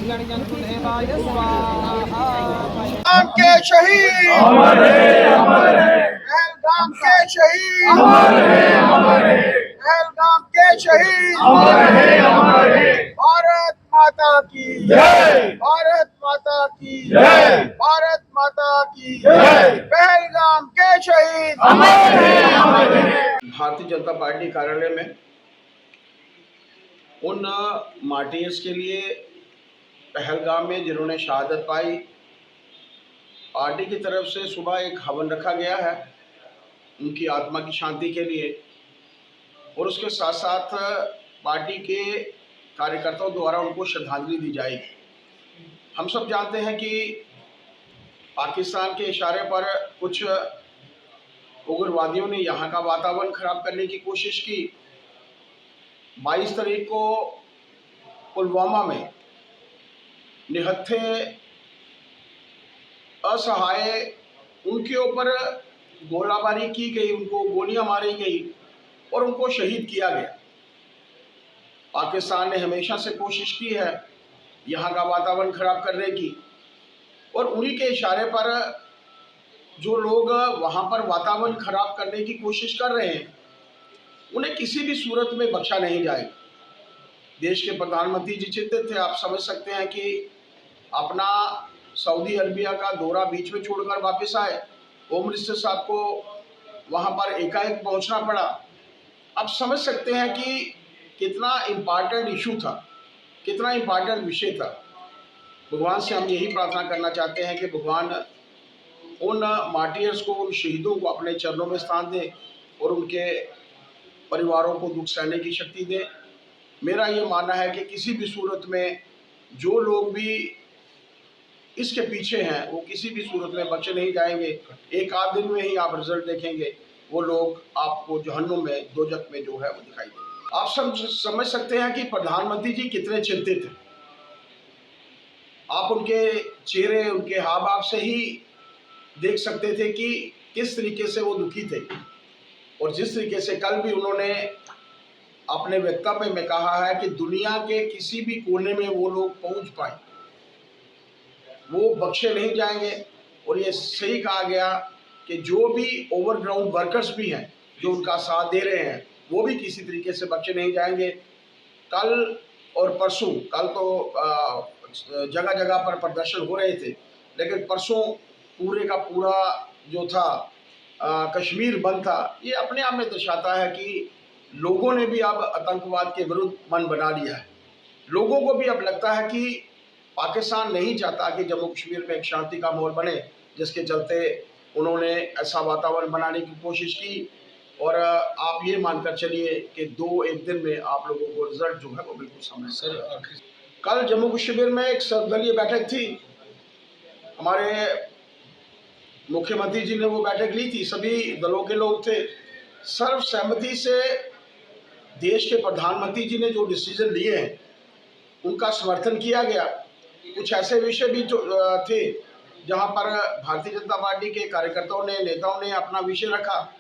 पहलगाम के शहीद अमर है, अमर है, पहलगाम के शहीद अमर है, अमर है, पहलगाम के शहीद अमर है, अमर है। भारत माता की जय, भारत माता की जय, भारत माता की जय। पहलगाम के शहीद अमर है, अमर है। भारतीय जनता पार्टी कार्यालय में उन मार्टियर्स के लिए पहलगाम में जिन्होंने शहादत पाई, पार्टी की तरफ से सुबह एक हवन रखा गया है उनकी आत्मा की शांति के लिए, और उसके साथ साथ पार्टी के कार्यकर्ताओं द्वारा उनको श्रद्धांजलि दी जाएगी। हम सब जानते हैं कि पाकिस्तान के इशारे पर कुछ उग्रवादियों ने यहाँ का वातावरण खराब करने की कोशिश की। 22 तारीख को पुलवामा में निहत्थे असहाय उनके ऊपर गोलाबारी की गई, उनको गोलियां मारी गई और उनको शहीद किया गया। पाकिस्तान ने हमेशा से कोशिश की है यहाँ का वातावरण खराब करने की, और उन्हीं के इशारे पर जो लोग वहाँ पर वातावरण खराब करने की कोशिश कर रहे हैं उन्हें किसी भी सूरत में बख्शा नहीं जाएगा। देश के प्रधानमंत्री जी चिंतित थे। आप समझ सकते हैं कि अपना सऊदी अरबिया का दौरा बीच में छोड़कर वापस आए, होम मिनिस्टर साहब को वहाँ पर एकाएक पहुँचना पड़ा। आप समझ सकते हैं कि कितना इम्पॉर्टेंट इशू था, कितना इम्पॉर्टेंट विषय था। भगवान से हम यही प्रार्थना करना चाहते हैं कि भगवान उन मार्टियर्स को, उन शहीदों को अपने चरणों में स्थान दें और उनके परिवारों को दुख सहने की शक्ति दें। मेरा ये मानना है कि किसी भी सूरत में जो लोग भी इसके पीछे हैं वो किसी भी सूरत में बचे नहीं जाएंगे। एक आध दिन में ही आप रिजल्ट देखेंगे, वो लोग आपको जहन्नुम में, दोजख में जो है वो दिखाई देंगे। आप समझ सकते हैं कि प्रधानमंत्री जी कितने चिंतित हैं। आप उनके चेहरे, उनके हाव भाव से ही देख सकते थे कि किस तरीके से वो दुखी थे, और जिस तरीके से कल भी उन्होंने अपने वक्तव्य में कहा है कि दुनिया के किसी भी कोने में वो लोग पहुंच पाए, वो बख्शे नहीं जाएंगे। और ये सही कहा गया कि जो भी ओवरग्राउंड वर्कर्स भी हैं जो उनका साथ दे रहे हैं वो भी किसी तरीके से बख्शे नहीं जाएंगे। कल और परसों, कल तो जगह जगह पर प्रदर्शन हो रहे थे, लेकिन परसों पूरे का पूरा जो था कश्मीर बंद था। ये अपने आप में दर्शाता है कि लोगों ने भी अब आतंकवाद के विरुद्ध मन बना लिया है। लोगों को भी अब लगता है कि पाकिस्तान नहीं चाहता कि जम्मू कश्मीर में एक शांति का माहौल बने, जिसके चलते उन्होंने ऐसा वातावरण बनाने की कोशिश की। और आप ये मानकर चलिए कि 2-1 दिन में आप लोगों को रिजल्ट जो है वो बिल्कुल सामने। कल जम्मू कश्मीर में एक सर्वदलीय बैठक थी, हमारे मुख्यमंत्री जी ने वो बैठक ली थी, सभी दलों के लोग थे। सर्वसहमति से देश के प्रधानमंत्री जी ने जो डिसीजन लिए हैं उनका समर्थन किया गया। कुछ ऐसे विषय भी जो थे जहां पर भारतीय जनता पार्टी के कार्यकर्ताओं ने, नेताओं ने अपना विषय रखा,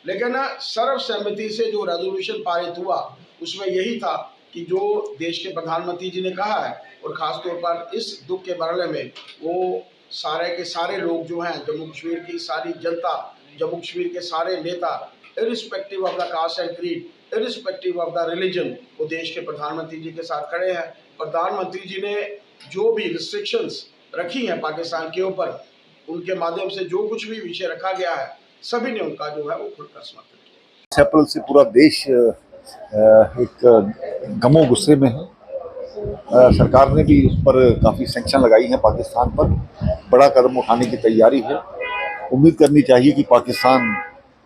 लेकिन सर्वसहमति से जो रेजोल्यूशन पारित हुआ उसमें यही था कि जो देश के प्रधानमंत्री जी ने कहा है, और ख़ासतौर पर इस दुख के मरहले में वो सारे के सारे लोग जो हैं, जम्मू कश्मीर की सारी जनता, जम्मू कश्मीर के सारे नेता, irrespective of the caste and creed, irrespective of the religion, वो देश के प्रधानमंत्री जी के साथ खड़े हैं। प्रधानमंत्री जी ने जो भी रिस्ट्रिक्शंस रखी हैं पाकिस्तान के ऊपर, उनके माध्यम से जो कुछ भी विषय रखा गया है, सभी ने उनका जो है वो खुलकर समर्थन किया। अप्रैल से पूरा देश एक गमो गुस्से में है। सरकार ने भी उस पर काफ़ी सैंक्शन लगाई हैं, पाकिस्तान पर बड़ा कदम उठाने की तैयारी है। उम्मीद करनी चाहिए कि पाकिस्तान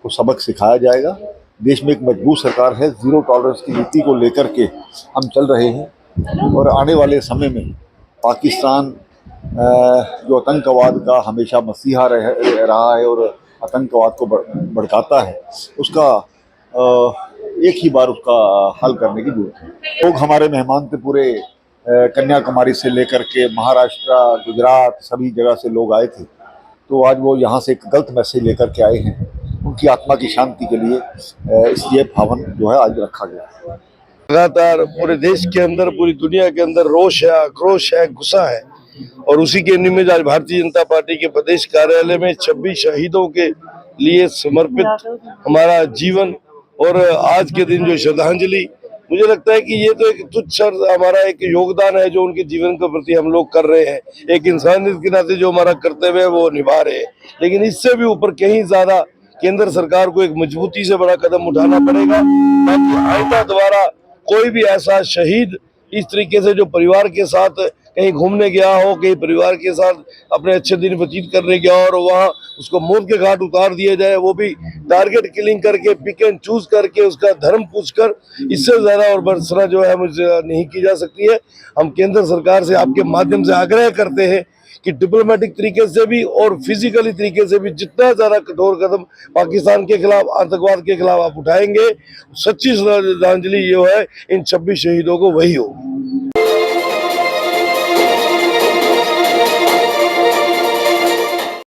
को सबक सिखाया जाएगा। देश में एक मजबूत सरकार है, ज़ीरो टॉलरेंस की नीति को लेकर के हम चल रहे हैं, और आने वाले समय में पाकिस्तान जो आतंकवाद का हमेशा मसीहा रहा है और आतंकवाद को भड़काता है, उसका एक ही बार उसका हल करने की जरूरत है। लोग हमारे मेहमान थे, पूरे कन्याकुमारी से लेकर के महाराष्ट्र, गुजरात, सभी जगह से लोग आए थे। तो आज वो यहाँ से एक गलत मैसेज लेकर के आए हैं। उनकी आत्मा की शांति के लिए इसलिए हवन जो है आज रखा गया है। लगातार पूरे देश के अंदर, पूरी दुनिया के अंदर रोष है, आक्रोश है, गुस्सा है, और उसी के निमित्त आज भारतीय जनता पार्टी के प्रदेश कार्यालय में 26 शहीदों के लिए समर्पित हमारा जीवन और आज के दिन जो श्रद्धांजलि, मुझे लगता है कि ये तो एक तुच्छ हमारा एक योगदान है जो उनके जीवन के प्रति हम लोग कर रहे हैं। एक इंसानियत के नाते जो हमारा कर्तव्य है वो निभा रहे हैं, लेकिन इससे भी ऊपर कहीं ज्यादा केंद्र सरकार को एक मजबूती से बड़ा कदम उठाना पड़ेगा ताकि आइंदा दोबारा कोई भी ऐसा शहीद इस तरीके से जो परिवार के साथ कहीं घूमने गया हो, कहीं परिवार के साथ अपने अच्छे दिन व्यतीत करने गया और वहाँ उसको मौत के घाट उतार दिया जाए, वो भी टारगेट किलिंग करके, पिक एंड चूज करके, उसका धर्म पूछकर, इससे ज्यादा और बरसना जो है मुझे नहीं की जा सकती है। हम केंद्र सरकार से आपके माध्यम से आग्रह करते हैं कि डिप्लोमेटिक तरीके से भी और फिजिकली तरीके से भी जितना ज्यादा कठोर कदम पाकिस्तान के खिलाफ, आतंकवाद के खिलाफ आप उठाएंगे, सच्ची श्रद्धांजलि जो है इन 26 शहीदों को वही होगी।